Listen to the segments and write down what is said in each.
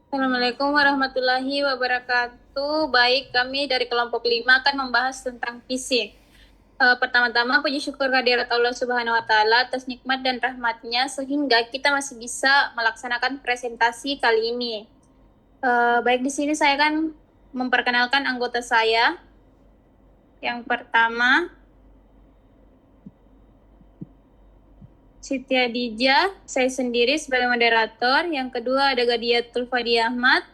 Assalamualaikum warahmatullahi wabarakatuh. Baik, kami dari kelompok 5 akan membahas tentang phishing. Pertama-tama, puji syukur kehadirat Allah Subhanahu wa Ta'ala atas nikmat dan rahmatnya sehingga kita masih bisa melaksanakan presentasi kali ini. Baik, di sini saya akan memperkenalkan anggota saya. Yang pertama, Siti Adijah, saya sendiri sebagai moderator. Yang kedua ada Gadiatul Fadi Ahmad.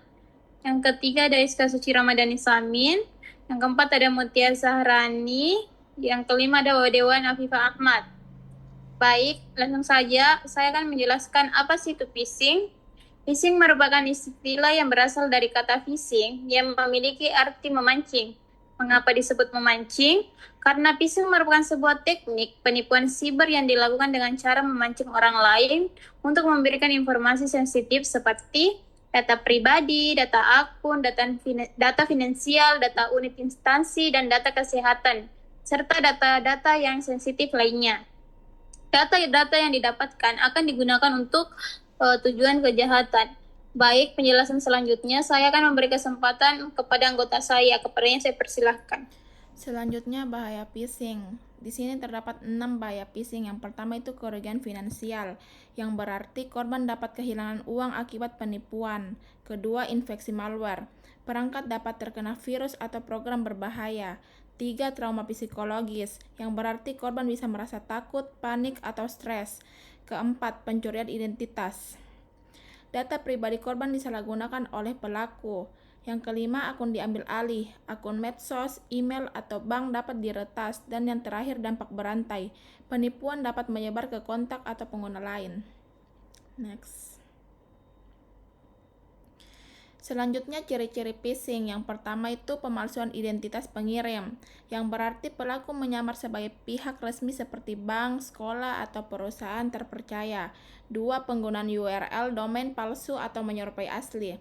Yang ketiga ada Iska Suci Ramadhani Samin. Yang keempat ada Mutia Zahrani. Yang kelima ada Wadewan Afifah Ahmad. Baik, langsung saja saya akan menjelaskan apa sih itu phishing. Phishing merupakan istilah yang berasal dari kata phishing yang memiliki arti memancing. Mengapa disebut memancing? Karena phishing merupakan sebuah teknik penipuan siber yang dilakukan dengan cara memancing orang lain untuk memberikan informasi sensitif seperti data pribadi, data akun, data finansial, data unit instansi, dan data kesehatan, serta data-data yang sensitif lainnya. Data-data yang didapatkan akan digunakan untuk tujuan kejahatan. Baik, penjelasan selanjutnya saya akan memberi kesempatan kepada anggota saya. Kepadanya saya persilahkan. Selanjutnya, bahaya phishing. Di sini terdapat 6 bahaya phishing. Yang pertama itu kerugian finansial, yang berarti korban dapat kehilangan uang akibat penipuan. Kedua, infeksi malware. Perangkat dapat terkena virus atau program berbahaya. 3. Trauma psikologis, yang berarti korban bisa merasa takut, panik, atau stres. Keempat, pencurian identitas. Data pribadi korban disalahgunakan oleh pelaku. Yang kelima, akun diambil alih. Akun medsos, email, atau bank dapat diretas. Dan yang terakhir, dampak berantai. Penipuan dapat menyebar ke kontak atau pengguna lain. Next. Selanjutnya, ciri-ciri phishing. Yang pertama itu pemalsuan identitas pengirim, yang berarti pelaku menyamar sebagai pihak resmi seperti bank, sekolah, atau perusahaan terpercaya. 2. Penggunaan URL domain palsu atau menyerupai asli.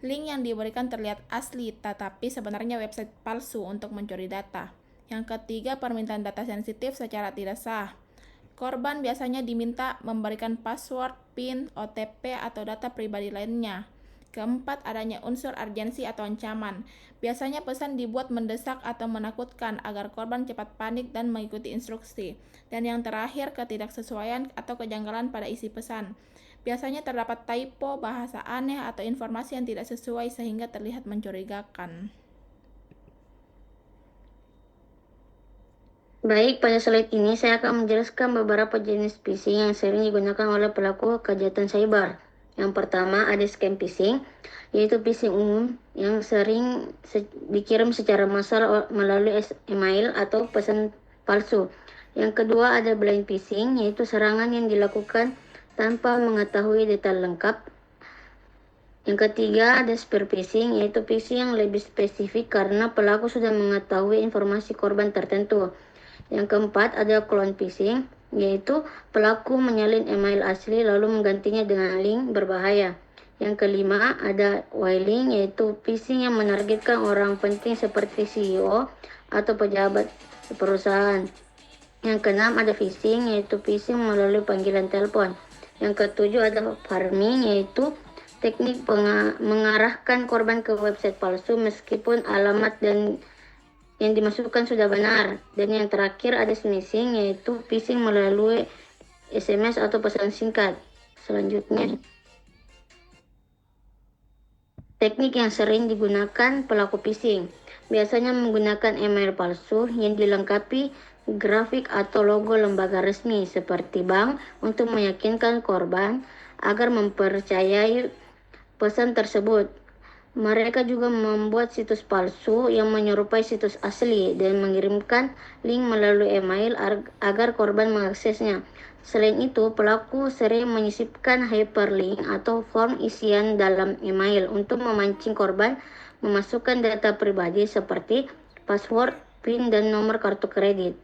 Link yang diberikan terlihat asli, tetapi sebenarnya website palsu untuk mencuri data. Yang ketiga, permintaan data sensitif secara tidak sah. Korban biasanya diminta memberikan password, PIN, OTP, atau data pribadi lainnya. Keempat, adanya unsur urgensi atau ancaman. Biasanya pesan dibuat mendesak atau menakutkan agar korban cepat panik dan mengikuti instruksi. Dan yang terakhir, ketidaksesuaian atau kejanggalan pada isi pesan. Biasanya terdapat typo, bahasa aneh, atau informasi yang tidak sesuai sehingga terlihat mencurigakan. Baik, pada slide ini saya akan menjelaskan beberapa jenis phishing yang sering digunakan oleh pelaku kejahatan cyber. Yang pertama ada scam phishing, yaitu phishing umum yang sering dikirim secara massal melalui email atau pesan palsu. Yang kedua ada blind phishing, yaitu serangan yang dilakukan tanpa mengetahui detail lengkap. Yang ketiga ada spear phishing, yaitu phishing yang lebih spesifik karena pelaku sudah mengetahui informasi korban tertentu. Yang keempat ada clone phishing, yaitu pelaku menyalin email asli lalu menggantinya dengan link berbahaya. Yang kelima ada whaling, yaitu phishing yang menargetkan orang penting seperti CEO atau pejabat perusahaan. Yang keenam ada phishing, yaitu phishing melalui panggilan telepon. Yang ketujuh ada farming, yaitu teknik mengarahkan korban ke website palsu meskipun alamat dan yang dimasukkan sudah benar. Dan yang terakhir ada smishing, yaitu phishing melalui SMS atau pesan singkat. Selanjutnya, teknik yang sering digunakan pelaku phishing biasanya menggunakan email palsu yang dilengkapi grafik atau logo lembaga resmi seperti bank untuk meyakinkan korban agar mempercayai pesan tersebut. Mereka juga membuat situs palsu yang menyerupai situs asli dan mengirimkan link melalui email agar korban mengaksesnya. Selain itu, pelaku sering menyisipkan hyperlink atau form isian dalam email untuk memancing korban memasukkan data pribadi seperti password, PIN, dan nomor kartu kredit.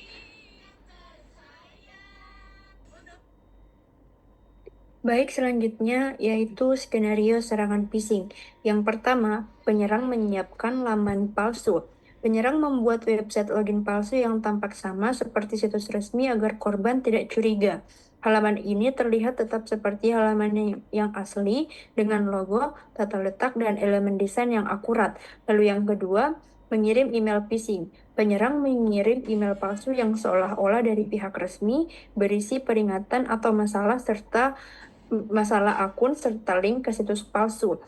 Baik, selanjutnya yaitu skenario serangan phishing. Yang pertama, penyerang menyiapkan laman palsu. Penyerang membuat website login palsu yang tampak sama seperti situs resmi agar korban tidak curiga. Halaman ini terlihat tetap seperti halaman yang asli dengan logo, tata letak, dan elemen desain yang akurat. Lalu yang kedua, mengirim email phishing. Penyerang mengirim email palsu yang seolah-olah dari pihak resmi, berisi peringatan atau masalah akun serta link ke situs palsu.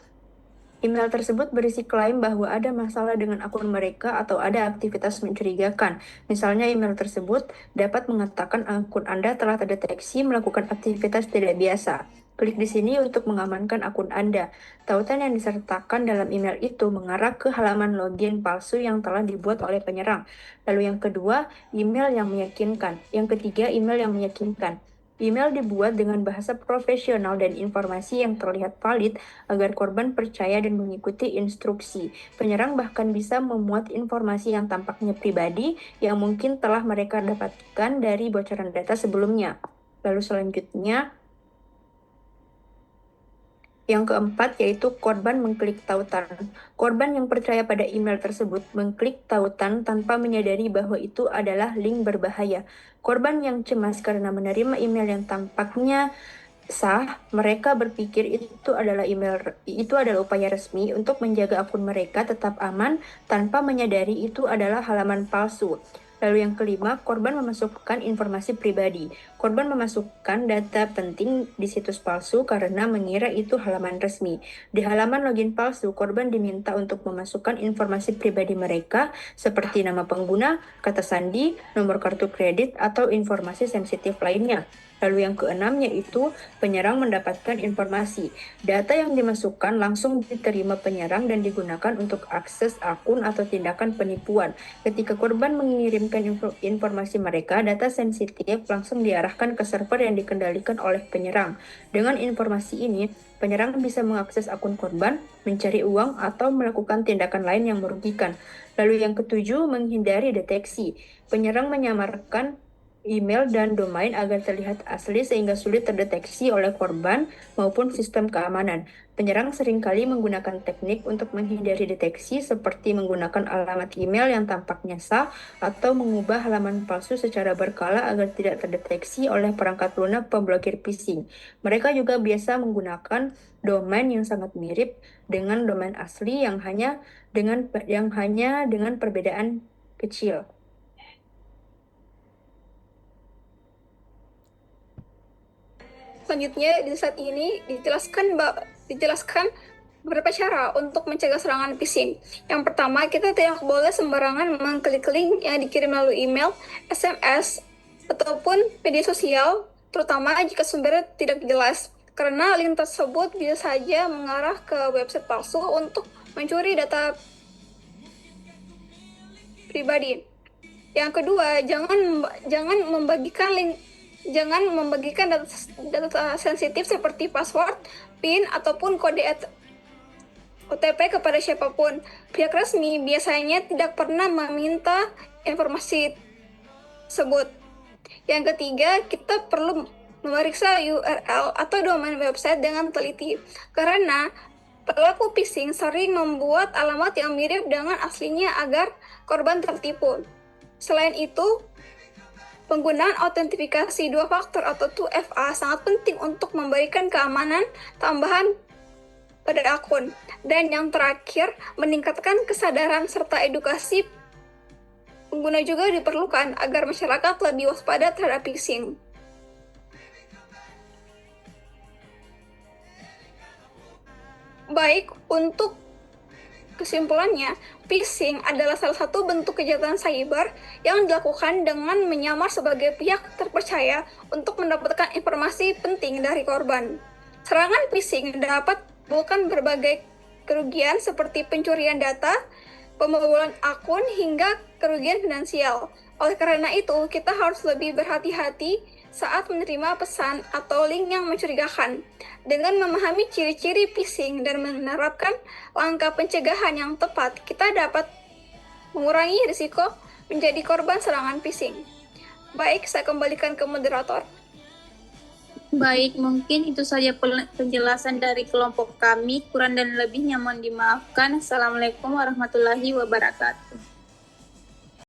Email tersebut berisi klaim bahwa ada masalah dengan akun mereka atau ada aktivitas mencurigakan. Misalnya, email tersebut dapat mengatakan akun Anda telah terdeteksi melakukan aktivitas tidak biasa. Klik di sini untuk mengamankan akun Anda. Tautan yang disertakan dalam email itu mengarah ke halaman login palsu yang telah dibuat oleh penyerang. Lalu yang kedua, email yang meyakinkan. Yang ketiga, email yang meyakinkan. Email dibuat dengan bahasa profesional dan informasi yang terlihat valid agar korban percaya dan mengikuti instruksi. Penyerang bahkan bisa memuat informasi yang tampaknya pribadi yang mungkin telah mereka dapatkan dari bocoran data sebelumnya. Lalu selanjutnya, yang keempat yaitu korban mengklik tautan. Korban yang percaya pada email tersebut mengklik tautan tanpa menyadari bahwa itu adalah link berbahaya. Korban yang cemas karena menerima email yang tampaknya sah, mereka berpikir itu adalah upaya resmi untuk menjaga akun mereka tetap aman tanpa menyadari itu adalah halaman palsu. Lalu yang kelima, korban memasukkan informasi pribadi. Korban memasukkan data penting di situs palsu karena mengira itu halaman resmi. Di halaman login palsu, korban diminta untuk memasukkan informasi pribadi mereka seperti nama pengguna, kata sandi, nomor kartu kredit, atau informasi sensitif lainnya. Lalu yang keenam yaitu penyerang mendapatkan informasi. Data yang dimasukkan langsung diterima penyerang dan digunakan untuk akses akun atau tindakan penipuan. Ketika korban mengirimkan informasi mereka, data sensitif langsung diarahkan ke server yang dikendalikan oleh penyerang. Dengan informasi ini, penyerang bisa mengakses akun korban, mencari uang, atau melakukan tindakan lain yang merugikan. Lalu yang ketujuh, menghindari deteksi. Penyerang menyamarkan email dan domain agar terlihat asli sehingga sulit terdeteksi oleh korban maupun sistem keamanan. Penyerang seringkali menggunakan teknik untuk menghindari deteksi seperti menggunakan alamat email yang tampaknya sah atau mengubah halaman palsu secara berkala agar tidak terdeteksi oleh perangkat lunak pemblokir phishing. Mereka juga biasa menggunakan domain yang sangat mirip dengan domain asli yang hanya dengan perbedaan kecil. Selanjutnya di slide ini dijelaskan beberapa cara untuk mencegah serangan phishing. Yang pertama, kita tidak boleh sembarangan mengklik link yang dikirim melalui email, SMS, ataupun media sosial, terutama jika sumbernya tidak jelas, karena link tersebut bisa saja mengarah ke website palsu untuk mencuri data pribadi. Yang kedua, jangan membagikan data sensitif seperti password, PIN, ataupun kode OTP kepada siapapun. Pihak resmi biasanya tidak pernah meminta informasi tersebut. Yang ketiga, kita perlu memeriksa URL atau domain website dengan teliti, karena pelaku phishing sering membuat alamat yang mirip dengan aslinya agar korban tertipu. Selain itu, penggunaan autentifikasi 2 faktor atau 2FA sangat penting untuk memberikan keamanan tambahan pada akun. Dan yang terakhir, meningkatkan kesadaran serta edukasi pengguna juga diperlukan agar masyarakat lebih waspada terhadap phishing. Baik, untuk kesimpulannya, phishing adalah salah satu bentuk kejahatan cyber yang dilakukan dengan menyamar sebagai pihak terpercaya untuk mendapatkan informasi penting dari korban. Serangan phishing dapat menimbulkan berbagai kerugian seperti pencurian data, pembobolan akun, hingga kerugian finansial. Oleh karena itu, kita harus lebih berhati-hati saat menerima pesan atau link yang mencurigakan. Dengan memahami ciri-ciri phishing dan menerapkan langkah pencegahan yang tepat, kita dapat mengurangi risiko menjadi korban serangan phishing. Baik, saya kembalikan ke moderator. Baik, mungkin itu saja penjelasan dari kelompok kami. Kurang dan lebihnya mohon dimaafkan. Assalamualaikum warahmatullahi wabarakatuh.